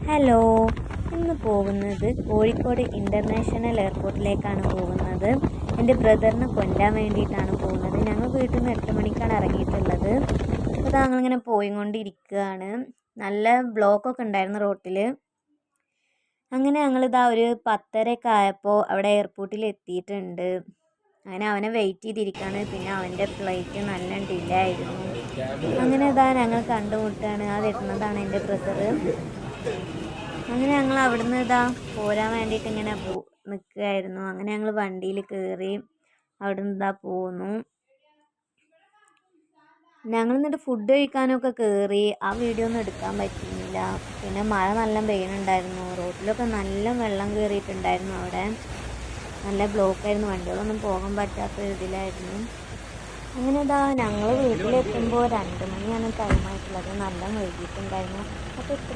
Hello, ഇന്ന് പോകുന്നത് Kozhikode international എയർപോർട്ടിലേക്കാണ് പോകുന്നത്. എൻ്റെ ബ്രദറിനെ കൊല്ലാൻ വേണ്ടിയിട്ടാണ് പോകുന്നത്. ഞങ്ങൾ വീട്ടിൽ നിന്ന് 8 മണിക്കാണ് ഇറങ്ങിയിട്ടുള്ളത്. അപ്പോൾ ഞങ്ങളിങ്ങനെ പോയിക്കൊണ്ടിരിക്കുകയാണ്. നല്ല ബ്ലോക്കൊക്കെ ഉണ്ടായിരുന്നു റോട്ടിൽ. അങ്ങനെ ഞങ്ങളിതാ ഒരു 10:30 ആയപ്പോൾ അവിടെ എയർപോർട്ടിൽ എത്തിയിട്ടുണ്ട്. അങ്ങനെ അവനെ വെയിറ്റ് ചെയ്തിരിക്കുകയാണ്. പിന്നെ അവൻ്റെ ഫ്ലൈറ്റ് നല്ല ഡിലേ ആയിരുന്നു. അങ്ങനെ ഇതാ ഞങ്ങൾ കണ്ടുമുട്ടുകയാണ്. ആ വരുന്നതാണ് എൻ്റെ ബ്രദർ. അങ്ങനെ ഞങ്ങൾ അവിടുന്ന് ഇതാ പോരാൻ വേണ്ടിയിട്ട് ഇങ്ങനെ നിൽക്കുകയായിരുന്നു. അങ്ങനെ ഞങ്ങൾ വണ്ടിയിൽ കയറി അവിടുന്ന് ഇതാ പോന്നു. ഞങ്ങൾ എന്നിട്ട് ഫുഡ് കഴിക്കാനൊക്കെ കയറി. ആ വീഡിയോ ഒന്നും എടുക്കാൻ പറ്റിയില്ല. പിന്നെ മഴ നല്ല പെയ്യുന്നുണ്ടായിരുന്നു. റോഡിലൊക്കെ നല്ല വെള്ളം കയറിയിട്ടുണ്ടായിരുന്നു. അവിടെ നല്ല ബ്ലോക്കായിരുന്നു. വണ്ടികളൊന്നും പോകാൻ പറ്റാത്ത ഇതിലായിരുന്നു. അങ്ങനെ ഇതാ ഞങ്ങൾ വീട്ടിലെത്തുമ്പോൾ 2 മണിയാണ് ടൈമായിട്ടുള്ളത്. നല്ല വൈകിട്ടുണ്ടായിരുന്നു. അപ്പോൾ ഇത്ര